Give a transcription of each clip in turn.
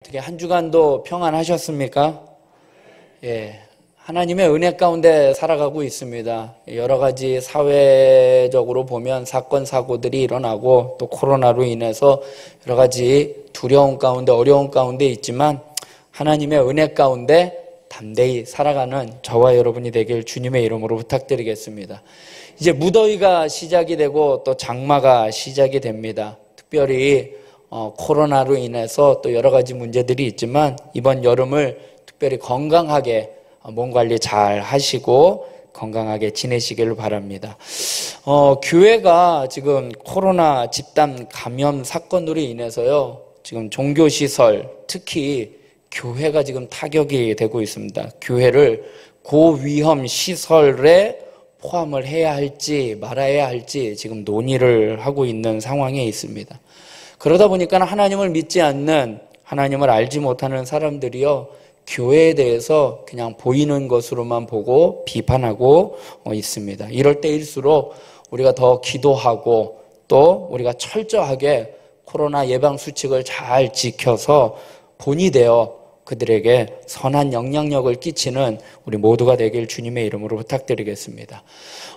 어떻게 한 주간도 평안하셨습니까? 예, 하나님의 은혜 가운데 살아가고 있습니다. 여러 가지 사회적으로 보면 사건, 사고들이 일어나고 또 코로나로 인해서 여러 가지 두려움 가운데 어려움 가운데 있지만 하나님의 은혜 가운데 담대히 살아가는 저와 여러분이 되길 주님의 이름으로 부탁드리겠습니다. 이제 무더위가 시작이 되고 또 장마가 시작이 됩니다. 특별히 코로나로 인해서 또 여러 가지 문제들이 있지만 이번 여름을 특별히 건강하게 몸 관리 잘 하시고 건강하게 지내시기를 바랍니다. 교회가 지금 코로나 집단 감염 사건으로 인해서요, 지금 종교시설, 특히 교회가 지금 타격이 되고 있습니다. 교회를 고위험 시설에 포함을 해야 할지 말아야 할지 지금 논의를 하고 있는 상황에 있습니다. 그러다 보니까 하나님을 믿지 않는, 하나님을 알지 못하는 사람들이요, 교회에 대해서 그냥 보이는 것으로만 보고 비판하고 있습니다. 이럴 때일수록 우리가 더 기도하고 또 우리가 철저하게 코로나 예방 수칙을 잘 지켜서 본이 되어 그들에게 선한 영향력을 끼치는 우리 모두가 되길 주님의 이름으로 부탁드리겠습니다.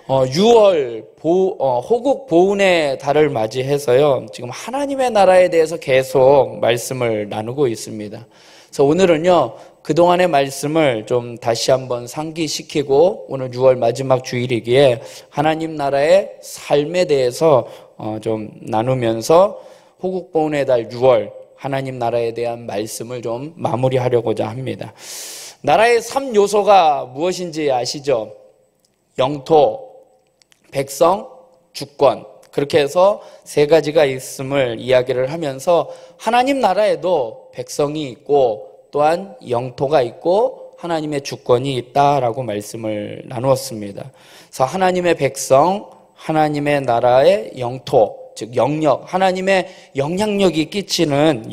6월 호국 보훈의 달을 맞이해서요, 지금 하나님의 나라에 대해서 계속 말씀을 나누고 있습니다. 그래서 오늘은요, 그동안의 말씀을 좀 다시 한번 상기시키고 오늘 6월 마지막 주일이기에 하나님 나라의 삶에 대해서 좀 나누면서 호국 보훈의 달 6월 하나님 나라에 대한 말씀을 좀 마무리하려고자 합니다. 나라의 3요소가 무엇인지 아시죠? 영토, 백성, 주권. 그렇게 해서 세 가지가 있음을 이야기를 하면서 하나님 나라에도 백성이 있고 또한 영토가 있고 하나님의 주권이 있다라고 말씀을 나누었습니다. 그래서 하나님의 백성, 하나님의 나라의 영토, 즉 영역, 하나님의 영향력이 끼치는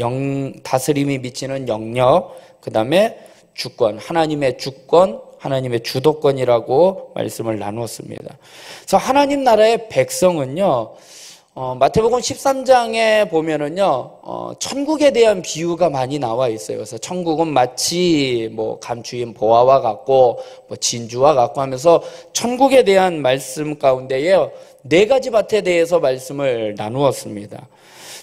다스림이 미치는 영역, 그 다음에 주권, 하나님의 주권, 하나님의 주도권이라고 말씀을 나누었습니다. 그래서 하나님 나라의 백성은요, 마태복음 13장에 보면은요, 천국에 대한 비유가 많이 나와 있어요. 그래서 천국은 마치 감추인 보화와 같고 진주와 같고 하면서 천국에 대한 말씀 가운데에 네 가지 밭에 대해서 말씀을 나누었습니다.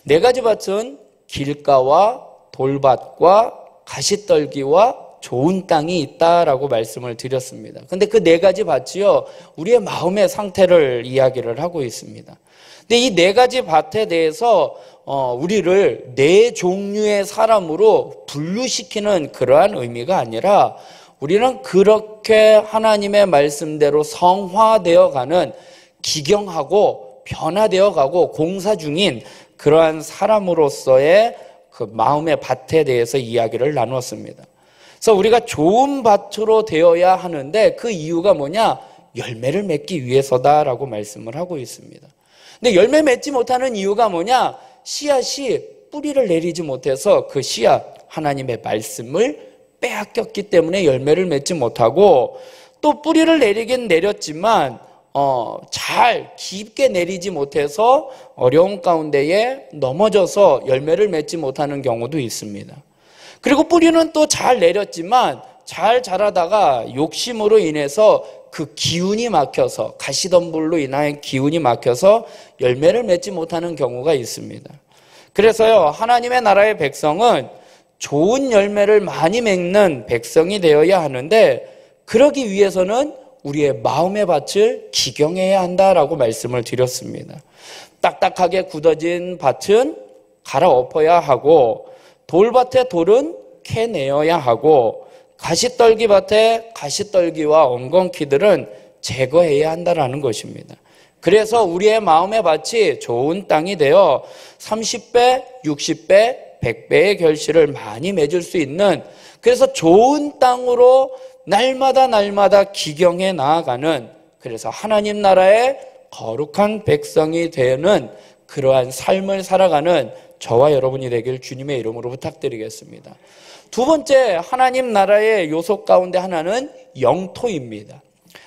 네 가지 밭은 길가와 돌밭과 가시떨기와 좋은 땅이 있다라고 말씀을 드렸습니다. 근데 그 네 가지 밭이요, 우리의 마음의 상태를 이야기를 하고 있습니다. 근데 이 네 가지 밭에 대해서 우리를 네 종류의 사람으로 분류시키는 그러한 의미가 아니라 우리는 그렇게 하나님의 말씀대로 성화되어가는, 기경하고 변화되어가고 공사 중인 그러한 사람으로서의 그 마음의 밭에 대해서 이야기를 나누었습니다. 그래서 우리가 좋은 밭으로 되어야 하는데 그 이유가 뭐냐? 열매를 맺기 위해서다라고 말씀을 하고 있습니다. 근데 열매 맺지 못하는 이유가 뭐냐? 씨앗이 뿌리를 내리지 못해서 그 씨앗, 하나님의 말씀을 빼앗겼기 때문에 열매를 맺지 못하고, 또 뿌리를 내리긴 내렸지만 잘 깊게 내리지 못해서 어려운 가운데에 넘어져서 열매를 맺지 못하는 경우도 있습니다. 그리고 뿌리는 또 잘 내렸지만 잘 자라다가 욕심으로 인해서 그 기운이 막혀서, 가시덤불로 인한 기운이 막혀서 열매를 맺지 못하는 경우가 있습니다. 그래서요, 하나님의 나라의 백성은 좋은 열매를 많이 맺는 백성이 되어야 하는데, 그러기 위해서는 우리의 마음의 밭을 기경해야 한다라고 말씀을 드렸습니다. 딱딱하게 굳어진 밭은 갈아엎어야 하고, 돌밭의 돌은 캐내어야 하고, 가시떨기 밭에 가시떨기와 엉겅퀴들은 제거해야 한다는 것입니다. 그래서 우리의 마음의 밭이 좋은 땅이 되어 30배, 60배, 100배의 결실을 많이 맺을 수 있는, 그래서 좋은 땅으로 날마다 기경해 나아가는, 그래서 하나님 나라의 거룩한 백성이 되는 그러한 삶을 살아가는 저와 여러분이 되길 주님의 이름으로 부탁드리겠습니다. 두 번째, 하나님 나라의 요소 가운데 하나는 영토입니다.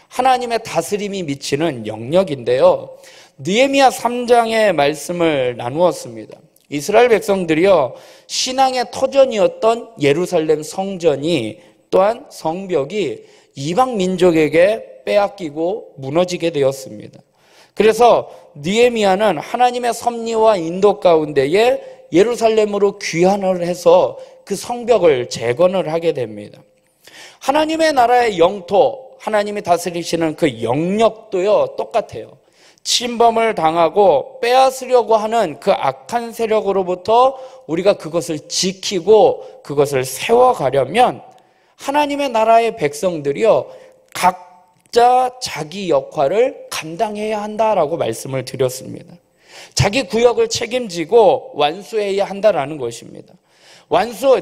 하나님의 다스림이 미치는 영역인데요, 느헤미야 3장의 말씀을 나누었습니다. 이스라엘 백성들이요, 신앙의 터전이었던 예루살렘 성전이 또한 성벽이 이방 민족에게 빼앗기고 무너지게 되었습니다. 그래서 느헤미야는 하나님의 섭리와 인도 가운데에 예루살렘으로 귀환을 해서 그 성벽을 재건을 하게 됩니다. 하나님의 나라의 영토, 하나님이 다스리시는 그 영역도요, 똑같아요. 침범을 당하고 빼앗으려고 하는 그 악한 세력으로부터 우리가 그것을 지키고 그것을 세워가려면 하나님의 나라의 백성들이요, 각자 자기 역할을 감당해야 한다라고 말씀을 드렸습니다. 자기 구역을 책임지고 완수해야 한다라는 것입니다.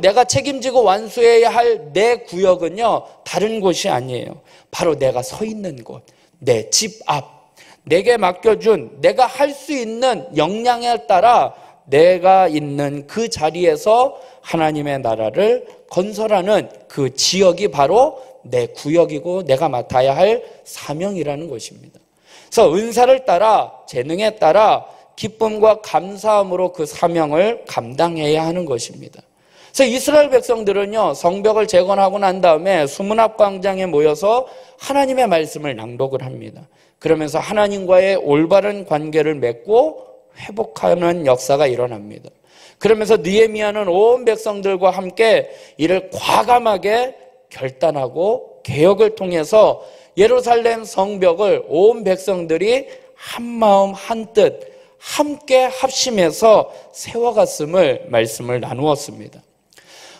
내가 책임지고 완수해야 할 내 구역은요, 다른 곳이 아니에요. 바로 내가 서 있는 곳, 내 집 앞, 내게 맡겨준 내가 할 수 있는 역량에 따라 내가 있는 그 자리에서 하나님의 나라를 건설하는 그 지역이 바로 내 구역이고 내가 맡아야 할 사명이라는 것입니다. 그래서 은사를 따라, 재능에 따라 기쁨과 감사함으로 그 사명을 감당해야 하는 것입니다. 그래서 이스라엘 백성들은요, 성벽을 재건하고 난 다음에 수문앞 광장에 모여서 하나님의 말씀을 낭독을 합니다. 그러면서 하나님과의 올바른 관계를 맺고 회복하는 역사가 일어납니다. 그러면서 느헤미야는 온 백성들과 함께 이를 과감하게 결단하고 개혁을 통해서 예루살렘 성벽을 온 백성들이 한 마음 한 뜻 함께 합심해서 세워갔음을 말씀을 나누었습니다.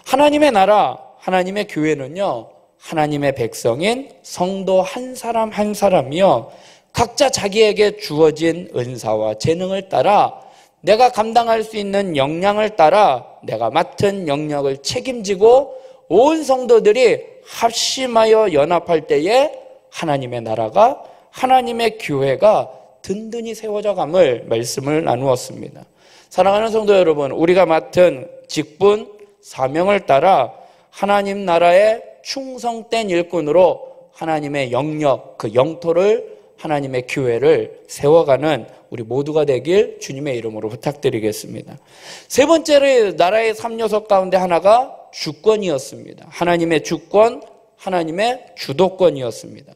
하나님의 나라, 하나님의 교회는요, 하나님의 백성인 성도 한 사람 한 사람이요, 각자 자기에게 주어진 은사와 재능을 따라 내가 감당할 수 있는 역량을 따라 내가 맡은 영역을 책임지고 온 성도들이 합심하여 연합할 때에 하나님의 나라가, 하나님의 교회가 든든히 세워져감을 말씀을 나누었습니다. 사랑하는 성도 여러분, 우리가 맡은 직분, 사명을 따라 하나님 나라의 충성된 일꾼으로 하나님의 영역, 그 영토를, 하나님의 교회를 세워가는 우리 모두가 되길 주님의 이름으로 부탁드리겠습니다. 세 번째로 나라의 3요소 가운데 하나가 주권이었습니다. 하나님의 주권, 하나님의 주도권이었습니다.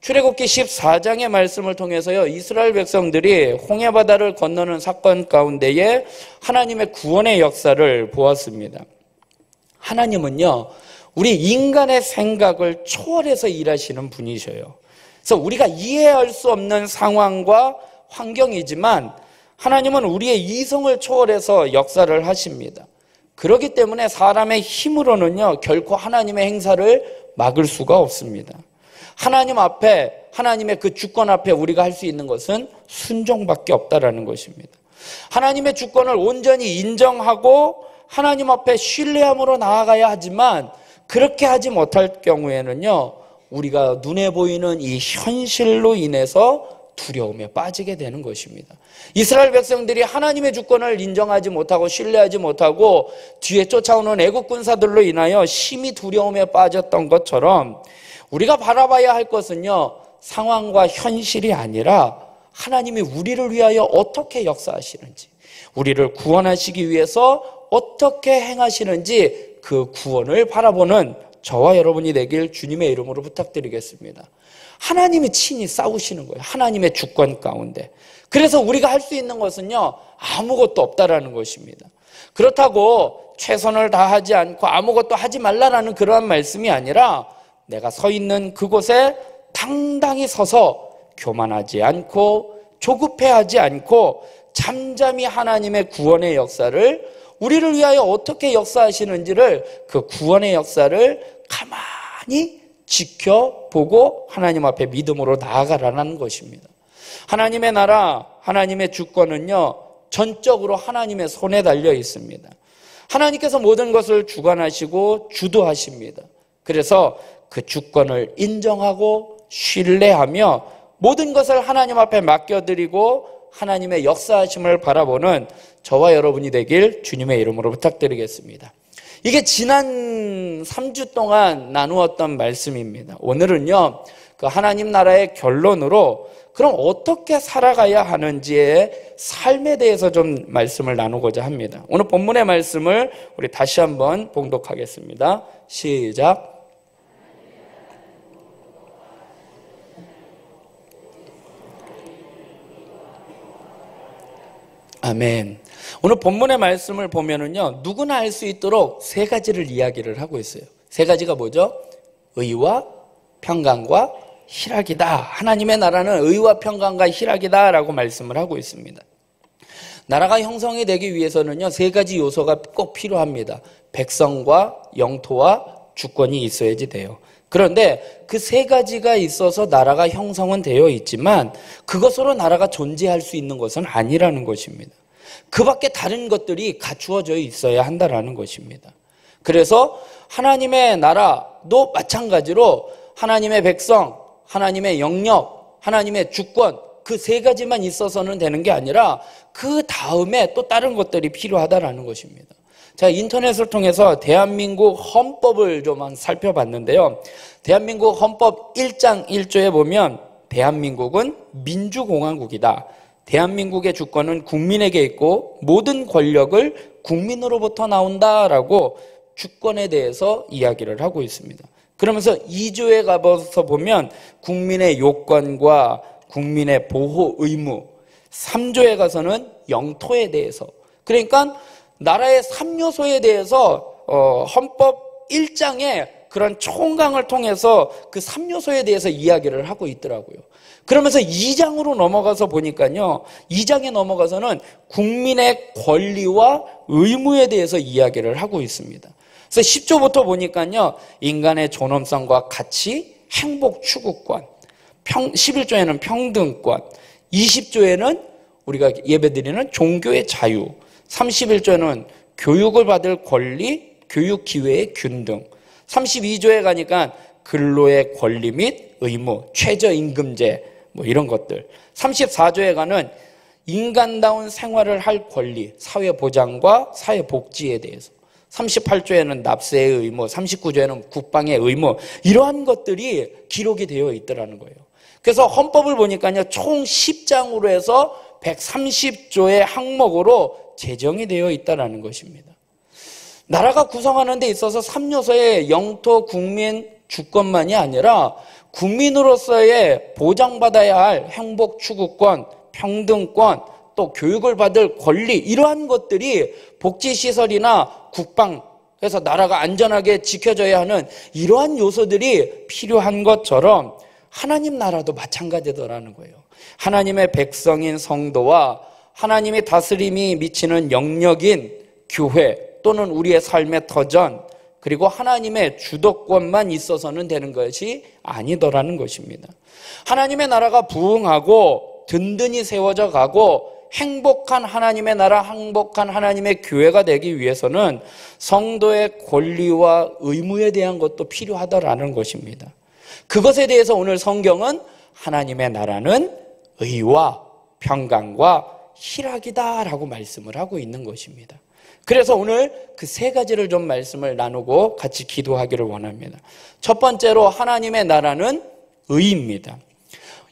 출애굽기 14장의 말씀을 통해서요, 이스라엘 백성들이 홍해바다를 건너는 사건 가운데에 하나님의 구원의 역사를 보았습니다. 하나님은요, 우리 인간의 생각을 초월해서 일하시는 분이셔요. 그래서 우리가 이해할 수 없는 상황과 환경이지만 하나님은 우리의 이성을 초월해서 역사를 하십니다. 그렇기 때문에 사람의 힘으로는요, 결코 하나님의 행사를 막을 수가 없습니다. 하나님 앞에, 하나님의 그 주권 앞에 우리가 할 수 있는 것은 순종밖에 없다라는 것입니다. 하나님의 주권을 온전히 인정하고 하나님 앞에 신뢰함으로 나아가야 하지만 그렇게 하지 못할 경우에는요, 우리가 눈에 보이는 이 현실로 인해서 두려움에 빠지게 되는 것입니다. 이스라엘 백성들이 하나님의 주권을 인정하지 못하고 신뢰하지 못하고 뒤에 쫓아오는 애국 군사들로 인하여 심히 두려움에 빠졌던 것처럼 우리가 바라봐야 할 것은요, 상황과 현실이 아니라 하나님이 우리를 위하여 어떻게 역사하시는지, 우리를 구원하시기 위해서 어떻게 행하시는지 그 구원을 바라보는 저와 여러분이 되길 주님의 이름으로 부탁드리겠습니다. 하나님이 친히 싸우시는 거예요. 하나님의 주권 가운데. 그래서 우리가 할 수 있는 것은요, 아무것도 없다라는 것입니다. 그렇다고 최선을 다하지 않고 아무것도 하지 말라라는 그러한 말씀이 아니라 내가 서 있는 그곳에 당당히 서서 교만하지 않고 조급해하지 않고 잠잠히 하나님의 구원의 역사를, 우리를 위하여 어떻게 역사하시는지를, 그 구원의 역사를 가만히 지켜보고 하나님 앞에 믿음으로 나아가라는 것입니다. 하나님의 나라, 하나님의 주권은요, 전적으로 하나님의 손에 달려 있습니다. 하나님께서 모든 것을 주관하시고 주도하십니다. 그래서 그 주권을 인정하고 신뢰하며 모든 것을 하나님 앞에 맡겨드리고 하나님의 역사하심을 바라보는 저와 여러분이 되길 주님의 이름으로 부탁드리겠습니다. 이게 지난 3주 동안 나누었던 말씀입니다. 오늘은요, 그 하나님 나라의 결론으로 그럼 어떻게 살아가야 하는지의 삶에 대해서 좀 말씀을 나누고자 합니다. 오늘 본문의 말씀을 우리 다시 한번 봉독하겠습니다. 시작. 아멘. 오늘 본문의 말씀을 보면은요, 누구나 알 수 있도록 세 가지를 이야기를 하고 있어요. 세 가지가 뭐죠? 의와 평강과 희락이다. 하나님의 나라는 의와 평강과 희락이다 라고 말씀을 하고 있습니다. 나라가 형성이 되기 위해서는요, 세 가지 요소가 꼭 필요합니다. 백성과 영토와 주권이 있어야지 돼요. 그런데 그 세 가지가 있어서 나라가 형성은 되어 있지만 그것으로 나라가 존재할 수 있는 것은 아니라는 것입니다. 그 밖에 다른 것들이 갖추어져 있어야 한다는 것입니다. 그래서 하나님의 나라도 마찬가지로 하나님의 백성, 하나님의 영역, 하나님의 주권, 그 세 가지만 있어서는 되는 게 아니라 그 다음에 또 다른 것들이 필요하다는 것입니다. 제가 인터넷을 통해서 대한민국 헌법을 좀 살펴봤는데요. 대한민국 헌법 1장 1조에 보면 대한민국은 민주공화국이다. 대한민국의 주권은 국민에게 있고 모든 권력을 국민으로부터 나온다라고 주권에 대해서 이야기를 하고 있습니다. 그러면서 2조에 가서 보면 국민의 요건과 국민의 보호 의무, 3조에 가서는 영토에 대해서, 그러니까 나라의 3요소에 대해서 헌법 1장에 그런 총강을 통해서 그 3요소에 대해서 이야기를 하고 있더라고요. 그러면서 2장으로 넘어가서 보니까요, 2장에 넘어가서는 국민의 권리와 의무에 대해서 이야기를 하고 있습니다. 그래서 10조부터 보니까요, 인간의 존엄성과 가치, 행복 추구권, 11조에는 평등권, 20조에는 우리가 예배드리는 종교의 자유, 31조에는 교육을 받을 권리, 교육 기회의 균등, 32조에 가니까 근로의 권리 및 의무, 최저임금제 뭐 이런 것들, 34조에 가는 인간다운 생활을 할 권리, 사회보장과 사회복지에 대해서, 38조에는 납세의 의무, 39조에는 국방의 의무, 이러한 것들이 기록이 되어 있더라는 거예요. 그래서 헌법을 보니까요, 총 10장으로 해서 130조의 항목으로 제정이 되어 있다는 것입니다. 나라가 구성하는 데 있어서 3요소의 영토, 국민, 주권만이 아니라 국민으로서의 보장받아야 할 행복 추구권, 평등권, 또 교육을 받을 권리, 이러한 것들이 복지시설이나 국방, 그래서 나라가 안전하게 지켜져야 하는 이러한 요소들이 필요한 것처럼 하나님 나라도 마찬가지더라는 거예요. 하나님의 백성인 성도와 하나님의 다스림이 미치는 영역인 교회 또는 우리의 삶의 터전, 그리고 하나님의 주도권만 있어서는 되는 것이 아니더라는 것입니다. 하나님의 나라가 부흥하고 든든히 세워져 가고 행복한 하나님의 나라, 행복한 하나님의 교회가 되기 위해서는 성도의 권리와 의무에 대한 것도 필요하다라는 것입니다. 그것에 대해서 오늘 성경은 하나님의 나라는 의와 평강과 희락이다라고 말씀을 하고 있는 것입니다. 그래서 오늘 그 세 가지를 좀 말씀을 나누고 같이 기도하기를 원합니다. 첫 번째로 하나님의 나라는 의입니다.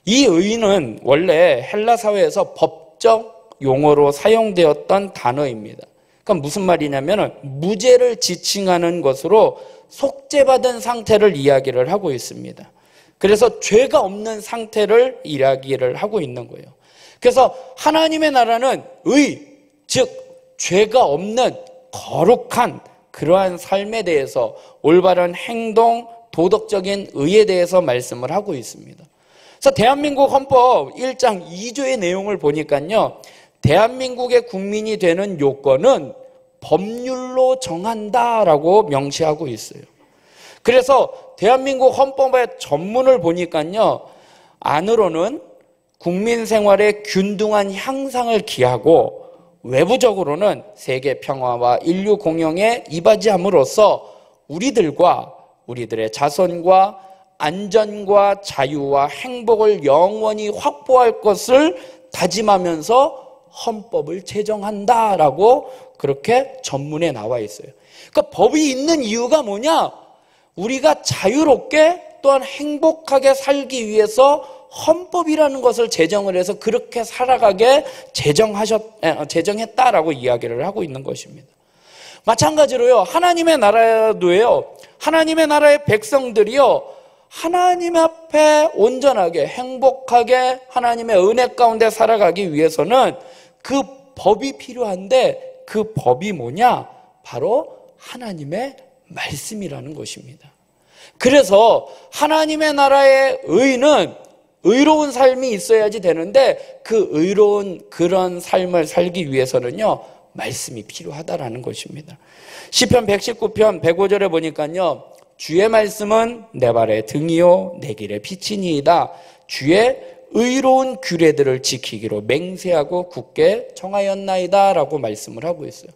이 의는 원래 헬라 사회에서 법적 용어로 사용되었던 단어입니다. 그러니까 무슨 말이냐면 무죄를 지칭하는 것으로 속죄받은 상태를 이야기를 하고 있습니다. 그래서 죄가 없는 상태를 이야기를 하고 있는 거예요. 그래서 하나님의 나라는 의, 즉 죄가 없는 거룩한 그러한 삶에 대해서 올바른 행동, 도덕적인 의에 대해서 말씀을 하고 있습니다. 그래서 대한민국 헌법 1장 2조의 내용을 보니까요, 대한민국의 국민이 되는 요건은 법률로 정한다라고 명시하고 있어요. 그래서 대한민국 헌법의 전문을 보니까요, 안으로는 국민 생활의 균등한 향상을 기하고 외부적으로는 세계 평화와 인류 공영에 이바지함으로써 우리들과 우리들의 자손과 안전과 자유와 행복을 영원히 확보할 것을 다짐하면서 헌법을 제정한다라고 그렇게 전문에 나와 있어요. 그러니까 법이 있는 이유가 뭐냐? 우리가 자유롭게 또한 행복하게 살기 위해서 헌법이라는 것을 제정을 해서 그렇게 살아가게 제정했다라고 이야기를 하고 있는 것입니다. 마찬가지로요, 하나님의 나라도요, 하나님의 나라의 백성들이요, 하나님 앞에 온전하게 행복하게 하나님의 은혜 가운데 살아가기 위해서는 그 법이 필요한데, 그 법이 뭐냐? 바로 하나님의 말씀이라는 것입니다. 그래서 하나님의 나라의 의는 의로운 삶이 있어야지 되는데, 그 의로운 그런 삶을 살기 위해서는요, 말씀이 필요하다라는 것입니다. 시편 119편 105절에 보니까요, 주의 말씀은 내 발의 등이요 내 길의 빛이니이다. 주의 의로운 규례들을 지키기로 맹세하고 굳게 정하였나이다 라고 말씀을 하고 있어요.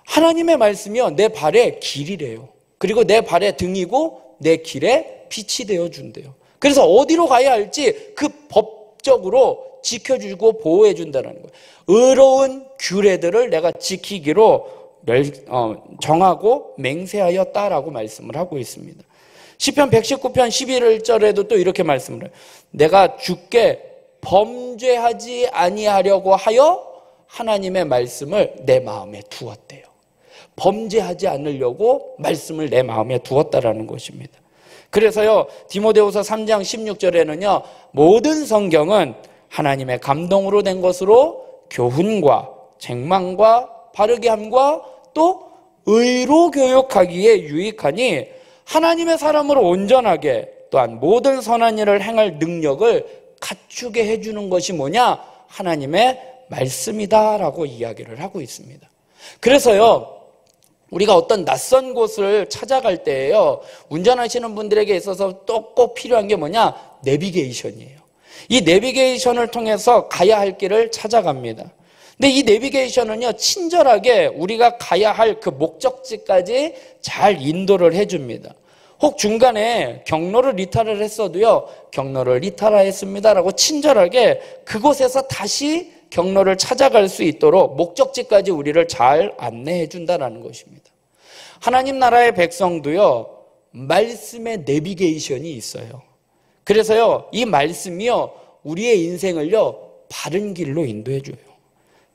하나님의 말씀이요, 내 발의 길이래요. 그리고 내 발의 등이고 내 길에 빛이 되어준대요. 그래서 어디로 가야 할지 그 법적으로 지켜주고 보호해준다는 거예요. 의로운 규례들을 내가 지키기로 정하고 맹세하였다라고 말씀을 하고 있습니다. 시편 119편 11절에도 또 이렇게 말씀을 해요. 내가 주께 범죄하지 아니하려고 하여 하나님의 말씀을 내 마음에 두었대요. 범죄하지 않으려고 말씀을 내 마음에 두었다라는 것입니다. 그래서요, 디모데후서 3장 16절에는요, 모든 성경은 하나님의 감동으로 된 것으로 교훈과 책망과 바르게 함과 또 의로 교육하기에 유익하니 하나님의 사람으로 온전하게 또한 모든 선한 일을 행할 능력을 갖추게 해주는 것이 뭐냐? 하나님의 말씀이다라고 이야기를 하고 있습니다. 그래서요, 우리가 어떤 낯선 곳을 찾아갈 때에요, 운전하시는 분들에게 있어서 또 꼭 필요한 게 뭐냐? 내비게이션이에요. 이 내비게이션을 통해서 가야 할 길을 찾아갑니다. 근데 이 내비게이션은요, 친절하게 우리가 가야 할 그 목적지까지 잘 인도를 해줍니다. 혹 중간에 경로를 이탈을 했어도요, 경로를 이탈하였습니다라고 친절하게 그곳에서 다시 경로를 찾아갈 수 있도록 목적지까지 우리를 잘 안내해 준다는 것입니다. 하나님 나라의 백성도요, 말씀의 내비게이션이 있어요. 그래서요, 이 말씀이요, 우리의 인생을요, 바른 길로 인도해 줘요.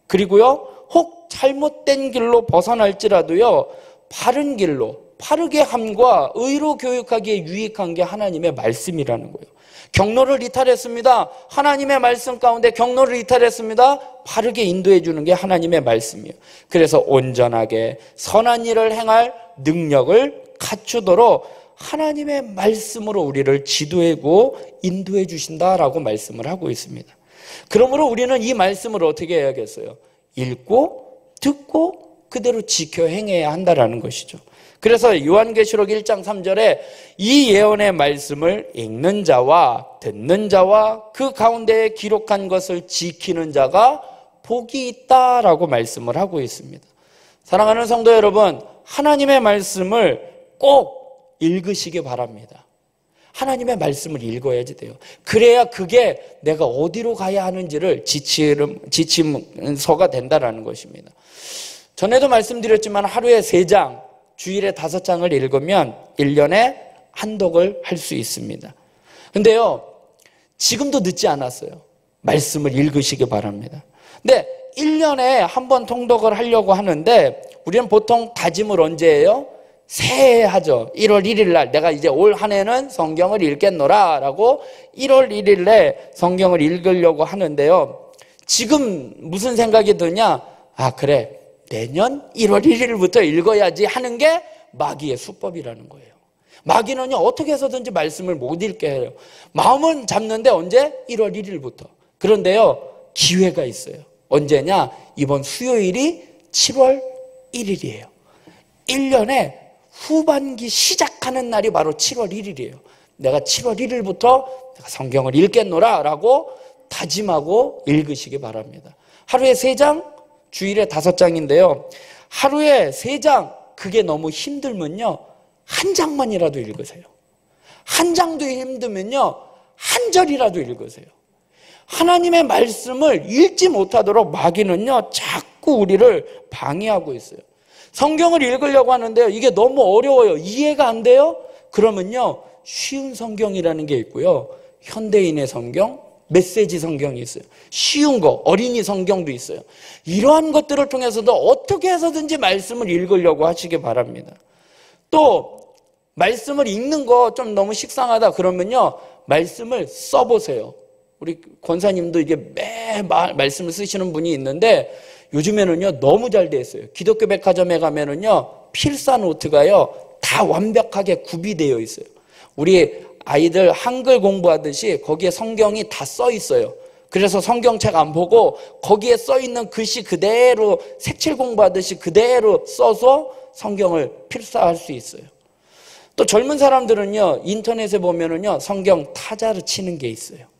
그리고요, 혹 잘못된 길로 벗어날지라도요, 바른 길로, 바르게 함과 의로 교육하기에 유익한 게 하나님의 말씀이라는 거예요. 경로를 이탈했습니다. 하나님의 말씀 가운데 경로를 이탈했습니다. 바르게 인도해 주는 게 하나님의 말씀이에요. 그래서 온전하게 선한 일을 행할 능력을 갖추도록 하나님의 말씀으로 우리를 지도하고 인도해 주신다라고 말씀을 하고 있습니다. 그러므로 우리는 이 말씀을 어떻게 해야겠어요? 읽고 듣고 그대로 지켜 행해야 한다라는 것이죠. 그래서 요한계시록 1장 3절에 이 예언의 말씀을 읽는 자와 듣는 자와 그 가운데에 기록한 것을 지키는 자가 복이 있다라고 말씀을 하고 있습니다. 사랑하는 성도 여러분, 하나님의 말씀을 꼭 읽으시기 바랍니다. 하나님의 말씀을 읽어야지 돼요. 그래야 그게 내가 어디로 가야 하는지를 지침서가 된다라는 것입니다. 전에도 말씀드렸지만 하루에 3장, 주일에 5장을 읽으면 1년에 한독을 할 수 있습니다. 근데요, 지금도 늦지 않았어요. 말씀을 읽으시기 바랍니다. 근데 1년에 한 번 통독을 하려고 하는데 우리는 보통 다짐을 언제 해요? 새해 하죠. 1월 1일 날 내가 이제 올 한 해는 성경을 읽겠노라 라고 1월 1일 날 성경을 읽으려고 하는데요, 지금 무슨 생각이 드냐? 아, 그래, 내년 1월 1일부터 읽어야지 하는 게 마귀의 수법이라는 거예요. 마귀는요, 어떻게 해서든지 말씀을 못 읽게 해요. 마음은 잡는데 언제? 1월 1일부터. 그런데요, 기회가 있어요. 언제냐? 이번 수요일이 7월 1일이에요. 1년에 후반기 시작하는 날이 바로 7월 1일이에요. 내가 7월 1일부터 내가 성경을 읽겠노라 라고 다짐하고 읽으시기 바랍니다. 하루에 3장, 주일에 5장인데요. 하루에 3장, 그게 너무 힘들면요, 한 장만이라도 읽으세요. 한 장도 힘들면요, 한 절이라도 읽으세요. 하나님의 말씀을 읽지 못하도록 마귀는요, 자꾸 우리를 방해하고 있어요. 성경을 읽으려고 하는데요, 이게 너무 어려워요. 이해가 안 돼요? 그러면요, 쉬운 성경이라는 게 있고요. 현대인의 성경, 메시지 성경이 있어요. 쉬운 거, 어린이 성경도 있어요. 이러한 것들을 통해서도 어떻게 해서든지 말씀을 읽으려고 하시기 바랍니다. 또 말씀을 읽는 거 좀 너무 식상하다 그러면요, 말씀을 써보세요. 우리 권사님도 이게 매 말씀을 쓰시는 분이 있는데 요즘에는요 너무 잘 돼 있어요. 기독교 백화점에 가면은요 필사 노트가요 다 완벽하게 구비되어 있어요. 우리 아이들 한글 공부하듯이 거기에 성경이 다 써 있어요. 그래서 성경책 안 보고 거기에 써 있는 글씨 그대로 색칠 공부하듯이 그대로 써서 성경을 필사할 수 있어요. 또 젊은 사람들은요 인터넷에 보면은요 성경 타자를 치는 게 있어요.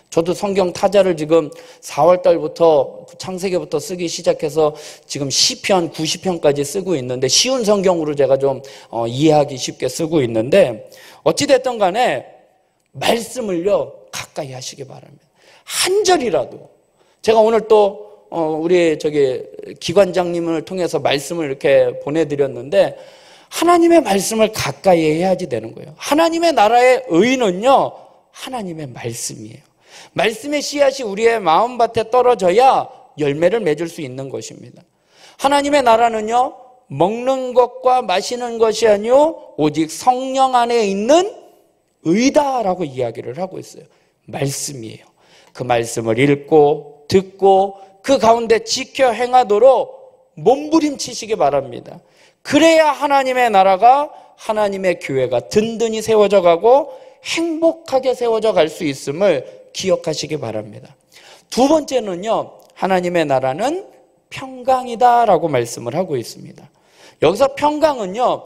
저도 성경 타자를 지금 4월 달부터 창세기부터 쓰기 시작해서 지금 시편 90편까지 쓰고 있는데 쉬운 성경으로 제가 좀 이해하기 쉽게 쓰고 있는데 어찌됐든 간에 말씀을요 가까이 하시기 바랍니다. 한 절이라도 제가 오늘 또 우리 기관장님을 통해서 말씀을 이렇게 보내드렸는데 하나님의 말씀을 가까이 해야지 되는 거예요. 하나님의 나라의 의는요 하나님의 말씀이에요. 말씀의 씨앗이 우리의 마음밭에 떨어져야 열매를 맺을 수 있는 것입니다. 하나님의 나라는요 먹는 것과 마시는 것이 아니요 오직 성령 안에 있는 의다라고 이야기를 하고 있어요. 말씀이에요. 그 말씀을 읽고 듣고 그 가운데 지켜 행하도록 몸부림치시기 바랍니다. 그래야 하나님의 나라가, 하나님의 교회가 든든히 세워져 가고 행복하게 세워져 갈 수 있음을 기억하시기 바랍니다. 두 번째는요, 하나님의 나라는 평강이다라고 말씀을 하고 있습니다. 여기서 평강은요,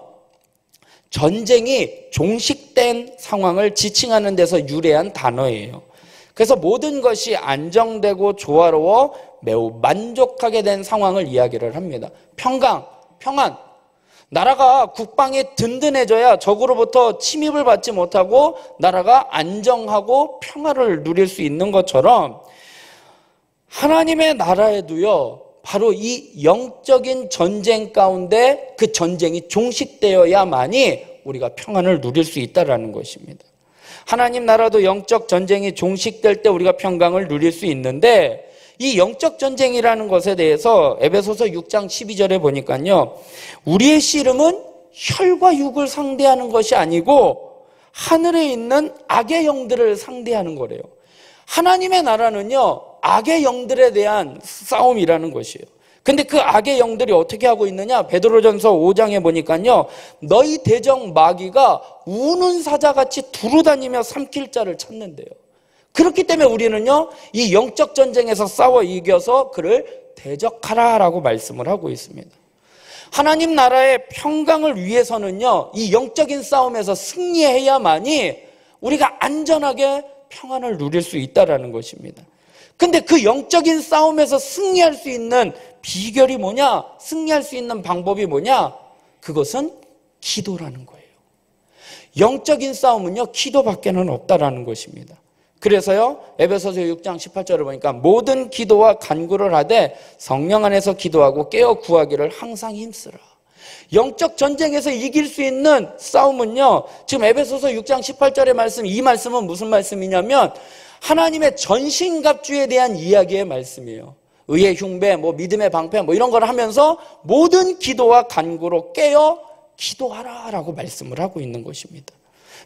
전쟁이 종식된 상황을 지칭하는 데서 유래한 단어예요. 그래서 모든 것이 안정되고 조화로워 매우 만족하게 된 상황을 이야기를 합니다. 평강, 평안. 나라가 국방이 든든해져야 적으로부터 침입을 받지 못하고 나라가 안정하고 평화를 누릴 수 있는 것처럼 하나님의 나라에도요, 바로 이 영적인 전쟁 가운데 그 전쟁이 종식되어야만이 우리가 평안을 누릴 수 있다는 것입니다. 하나님 나라도 영적 전쟁이 종식될 때 우리가 평강을 누릴 수 있는데 이 영적 전쟁이라는 것에 대해서 에베소서 6장 12절에 보니까요, 우리의 씨름은 혈과 육을 상대하는 것이 아니고 하늘에 있는 악의 영들을 상대하는 거래요. 하나님의 나라는요, 악의 영들에 대한 싸움이라는 것이에요. 근데 그 악의 영들이 어떻게 하고 있느냐? 베드로전서 5장에 보니까요, 너희 대적 마귀가 우는 사자같이 두루다니며 삼킬 자를 찾는데요. 그렇기 때문에 우리는요, 이 영적 전쟁에서 싸워 이겨서 그를 대적하라라고 말씀을 하고 있습니다. 하나님 나라의 평강을 위해서는요, 이 영적인 싸움에서 승리해야만이 우리가 안전하게 평안을 누릴 수 있다는 것입니다. 근데 그 영적인 싸움에서 승리할 수 있는 비결이 뭐냐? 승리할 수 있는 방법이 뭐냐? 그것은 기도라는 거예요. 영적인 싸움은요, 기도밖에는 없다라는 것입니다. 그래서요, 에베소서 6장 18절을 보니까 모든 기도와 간구를 하되 성령 안에서 기도하고 깨어 구하기를 항상 힘쓰라. 영적 전쟁에서 이길 수 있는 싸움은요, 지금 에베소서 6장 18절의 말씀, 이 말씀은 무슨 말씀이냐면 하나님의 전신갑주에 대한 이야기의 말씀이에요. 의의 흉배, 믿음의 방패, 이런 걸 하면서 모든 기도와 간구로 깨어 기도하라라고 말씀을 하고 있는 것입니다.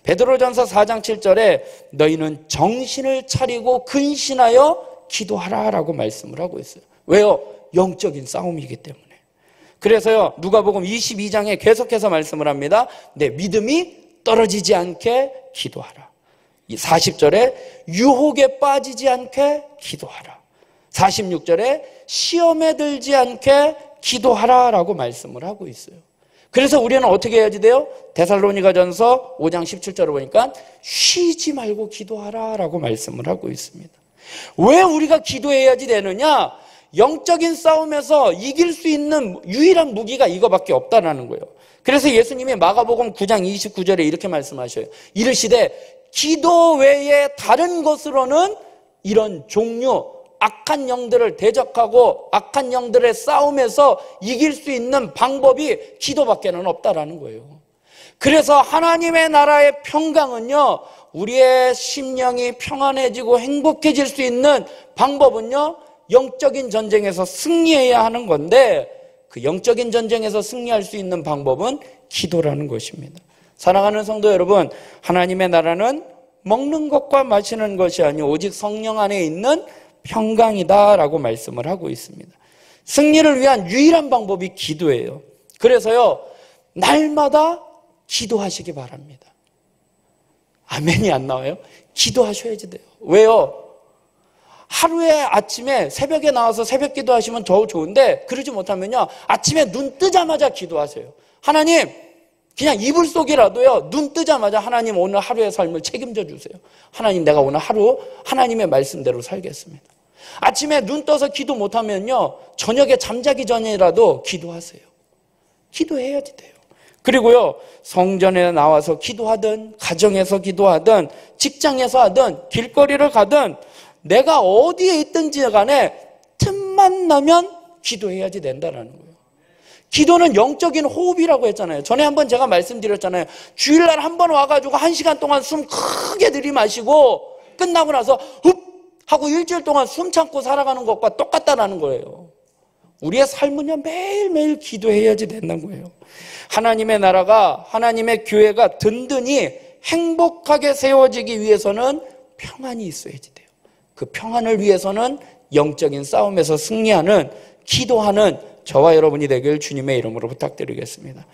베드로전서 4장 7절에 너희는 정신을 차리고 근신하여 기도하라라고 말씀을 하고 있어요. 왜요? 영적인 싸움이기 때문에. 그래서요, 누가복음 22장에 계속해서 말씀을 합니다. 내 믿음이 떨어지지 않게 기도하라. 40절에 유혹에 빠지지 않게 기도하라. 46절에 시험에 들지 않게 기도하라라고 말씀을 하고 있어요. 그래서 우리는 어떻게 해야지 돼요? 데살로니가전서 5장 17절을 보니까 쉬지 말고 기도하라라고 말씀을 하고 있습니다. 왜 우리가 기도해야지 되느냐? 영적인 싸움에서 이길 수 있는 유일한 무기가 이거밖에 없다라는 거예요. 그래서 예수님이 마가복음 9장 29절에 이렇게 말씀하셔요. 이르시되 기도 외에 다른 것으로는 이런 종류 악한 영들을 대적하고 악한 영들의 싸움에서 이길 수 있는 방법이 기도밖에는 없다라는 거예요. 그래서 하나님의 나라의 평강은요, 우리의 심령이 평안해지고 행복해질 수 있는 방법은요, 영적인 전쟁에서 승리해야 하는 건데, 그 영적인 전쟁에서 승리할 수 있는 방법은 기도라는 것입니다. 사랑하는 성도 여러분, 하나님의 나라는 먹는 것과 마시는 것이 아니오 오직 성령 안에 있는 평강이다라고 말씀을 하고 있습니다. 승리를 위한 유일한 방법이 기도예요. 그래서요, 날마다 기도하시기 바랍니다. 아멘이 안 나와요? 기도하셔야지 돼요. 왜요? 하루에 아침에 새벽에 나와서 새벽 기도하시면 더 좋은데, 그러지 못하면요, 아침에 눈 뜨자마자 기도하세요. 하나님, 그냥 이불 속이라도요, 눈 뜨자마자 하나님 오늘 하루의 삶을 책임져 주세요. 하나님, 내가 오늘 하루 하나님의 말씀대로 살겠습니다. 아침에 눈 떠서 기도 못하면요, 저녁에 잠자기 전이라도 기도하세요. 기도해야지 돼요. 그리고요, 성전에 나와서 기도하든, 가정에서 기도하든, 직장에서 하든, 길거리를 가든, 내가 어디에 있든지 간에 틈만 나면 기도해야지 된다는 거예요. 기도는 영적인 호흡이라고 했잖아요. 전에 한번 제가 말씀드렸잖아요. 주일날 한번 와가지고 1시간 동안 숨 크게 들이마시고 끝나고 나서 흡 하고 일주일 동안 숨 참고 살아가는 것과 똑같다는 거예요. 우리의 삶은요, 매일매일 기도해야지 된다는 거예요. 하나님의 나라가, 하나님의 교회가 든든히 행복하게 세워지기 위해서는 평안이 있어야지 돼요. 그 평안을 위해서는 영적인 싸움에서 승리하는, 기도하는 저와 여러분이 되길 주님의 이름으로 부탁드리겠습니다.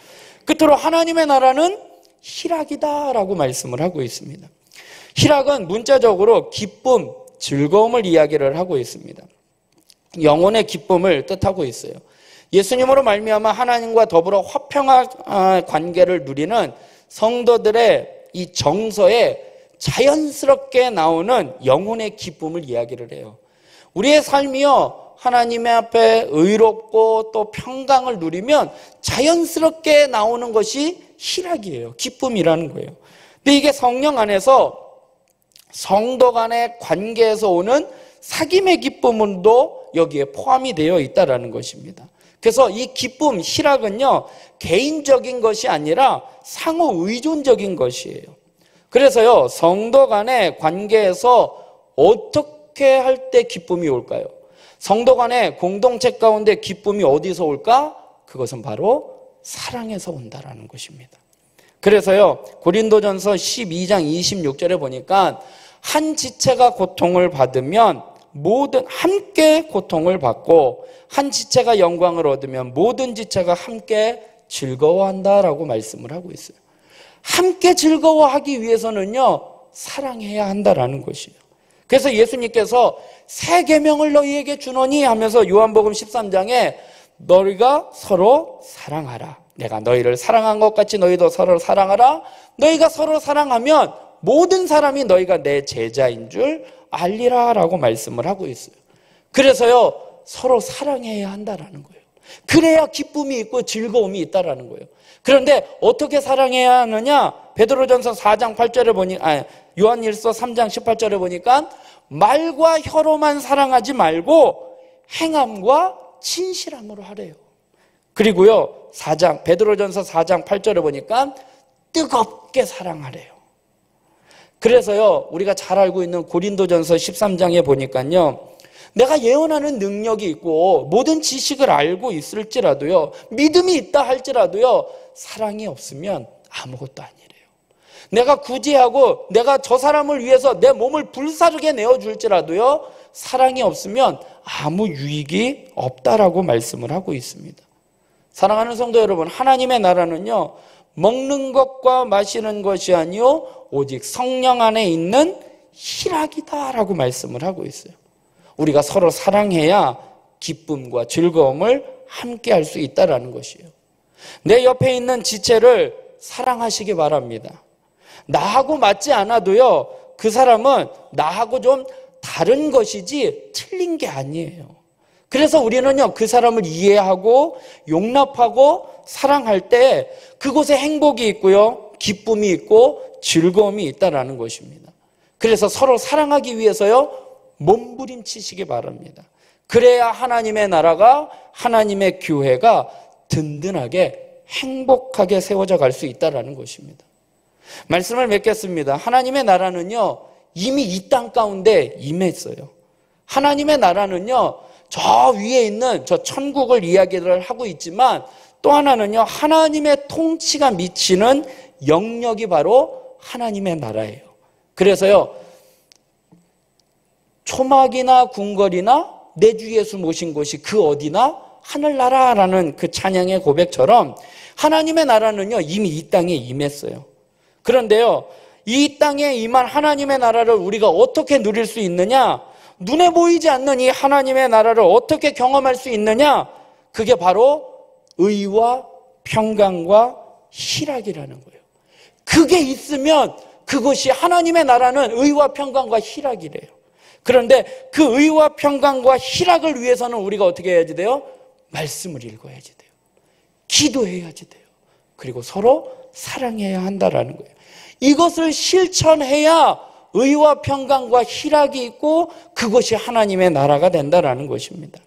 끝으로 하나님의 나라는 희락이다라고 말씀을 하고 있습니다. 희락은 문자적으로 기쁨, 즐거움을 이야기를 하고 있습니다. 영혼의 기쁨을 뜻하고 있어요. 예수님으로 말미암아 하나님과 더불어 화평한 관계를 누리는 성도들의 이 정서에 자연스럽게 나오는 영혼의 기쁨을 이야기를 해요. 우리의 삶이요, 하나님의 앞에 의롭고 또 평강을 누리면 자연스럽게 나오는 것이 희락이에요. 기쁨이라는 거예요. 근데 이게 성령 안에서 성도 간의 관계에서 오는 사귐의 기쁨도 여기에 포함이 되어 있다는 것입니다. 그래서 이 기쁨, 희락은요, 개인적인 것이 아니라 상호 의존적인 것이에요. 그래서요, 성도 간의 관계에서 어떻게 할 때 기쁨이 올까요? 성도 간의 공동체 가운데 기쁨이 어디서 올까? 그것은 바로 사랑에서 온다라는 것입니다. 그래서요, 고린도전서 12장 26절에 보니까 한 지체가 고통을 받으면 모든 함께 고통을 받고 한 지체가 영광을 얻으면 모든 지체가 함께 즐거워한다라고 말씀을 하고 있어요. 함께 즐거워하기 위해서는요, 사랑해야 한다라는 것이에요. 그래서 예수님께서 새 계명을 너희에게 주노니 하면서 요한복음 13장에 너희가 서로 사랑하라. 내가 너희를 사랑한 것 같이 너희도 서로 사랑하라. 너희가 서로 사랑하면 모든 사람이 너희가 내 제자인 줄 알리라 라고 말씀을 하고 있어요. 그래서요, 서로 사랑해야 한다라는 거예요. 그래야 기쁨이 있고 즐거움이 있다라는 거예요. 그런데 어떻게 사랑해야 하느냐? 베드로전서 4장 8절에 보니, 요한일서 3장 18절에 보니까 말과 혀로만 사랑하지 말고 행함과 진실함으로 하래요. 그리고요, 베드로전서 4장 8절에 보니까 뜨겁게 사랑하래요. 그래서요, 우리가 잘 알고 있는 고린도전서 13장에 보니까요, 내가 예언하는 능력이 있고 모든 지식을 알고 있을지라도요, 믿음이 있다 할지라도요, 사랑이 없으면 아무것도 아니래요. 내가 구제하고 내가 저 사람을 위해서 내 몸을 불사르게 내어줄지라도요, 사랑이 없으면 아무 유익이 없다라고 말씀을 하고 있습니다. 사랑하는 성도 여러분, 하나님의 나라는요, 먹는 것과 마시는 것이 아니요 오직 성령 안에 있는 희락이다라고 말씀을 하고 있어요. 우리가 서로 사랑해야 기쁨과 즐거움을 함께 할 수 있다라는 것이에요. 내 옆에 있는 지체를 사랑하시기 바랍니다. 나하고 맞지 않아도요, 그 사람은 나하고 좀 다른 것이지 틀린 게 아니에요. 그래서 우리는요, 그 사람을 이해하고 용납하고 사랑할 때 그곳에 행복이 있고요, 기쁨이 있고 즐거움이 있다라는 것입니다. 그래서 서로 사랑하기 위해서요, 몸부림치시기 바랍니다. 그래야 하나님의 나라가, 하나님의 교회가 든든하게 행복하게 세워져 갈 수 있다는 것입니다. 말씀을 맺겠습니다. 하나님의 나라는요, 이미 이 땅 가운데 임했어요. 하나님의 나라는요, 저 위에 있는 저 천국을 이야기를 하고 있지만 또 하나는요, 하나님의 통치가 미치는 영역이 바로 하나님의 나라예요. 그래서요, 초막이나 궁궐이나 내 주 예수 모신 곳이 그 어디나 하늘나라라는 그 찬양의 고백처럼 하나님의 나라는요, 이미 이 땅에 임했어요. 그런데요, 이 땅에 임한 하나님의 나라를 우리가 어떻게 누릴 수 있느냐? 눈에 보이지 않는 이 하나님의 나라를 어떻게 경험할 수 있느냐? 그게 바로 의와 평강과 희락이라는 거예요. 그게 있으면 그것이 하나님의 나라는 의와 평강과 희락이래요. 그런데 그 의와 평강과 희락을 위해서는 우리가 어떻게 해야지 돼요? 말씀을 읽어야지 돼요. 기도해야지 돼요. 그리고 서로 사랑해야 한다라는 거예요. 이것을 실천해야 의와 평강과 희락이 있고 그것이 하나님의 나라가 된다라는 것입니다.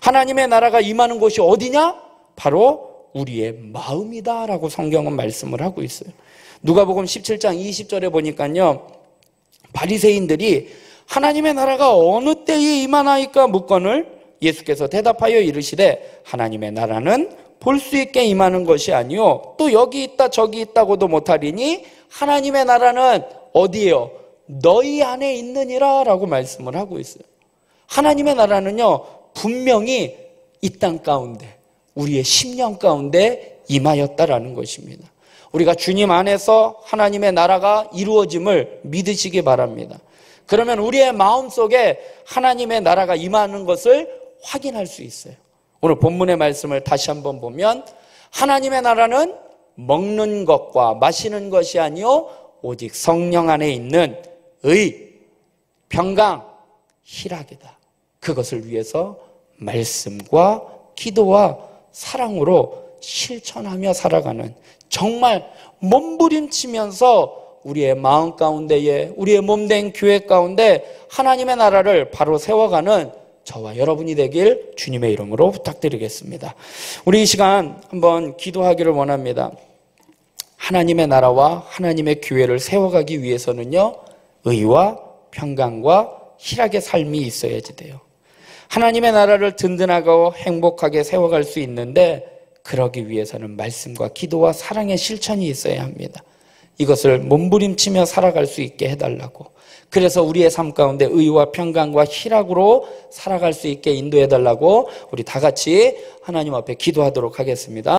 하나님의 나라가 임하는 곳이 어디냐? 바로 우리의 마음이다라고 성경은 말씀을 하고 있어요. 누가복음 17장 20절에 보니까요, 바리새인들이 하나님의 나라가 어느 때에 임하나이까 묻거늘 예수께서 대답하여 이르시되 하나님의 나라는 볼 수 있게 임하는 것이 아니요 또 여기 있다 저기 있다고도 못하리니 하나님의 나라는 어디에요? 너희 안에 있느니라 라고 말씀을 하고 있어요. 하나님의 나라는요, 분명히 이 땅 가운데 우리의 심령 가운데 임하였다라는 것입니다. 우리가 주님 안에서 하나님의 나라가 이루어짐을 믿으시기 바랍니다. 그러면 우리의 마음속에 하나님의 나라가 임하는 것을 확인할 수 있어요. 오늘 본문의 말씀을 다시 한번 보면 하나님의 나라는 먹는 것과 마시는 것이 아니요 오직 성령 안에 있는 의, 평강, 희락이다. 그것을 위해서 말씀과 기도와 사랑으로 실천하며 살아가는, 정말 몸부림치면서 우리의 마음 가운데에 우리의 몸된 교회 가운데 하나님의 나라를 바로 세워가는 저와 여러분이 되길 주님의 이름으로 부탁드리겠습니다. 우리 이 시간 한번 기도하기를 원합니다. 하나님의 나라와 하나님의 교회를 세워가기 위해서는요, 의와 평강과 희락의 삶이 있어야지 돼요. 하나님의 나라를 든든하고 행복하게 세워갈 수 있는데 그러기 위해서는 말씀과 기도와 사랑의 실천이 있어야 합니다. 이것을 몸부림치며 살아갈 수 있게 해달라고, 그래서 우리의 삶 가운데 의와 평강과 희락으로 살아갈 수 있게 인도해달라고 우리 다 같이 하나님 앞에 기도하도록 하겠습니다.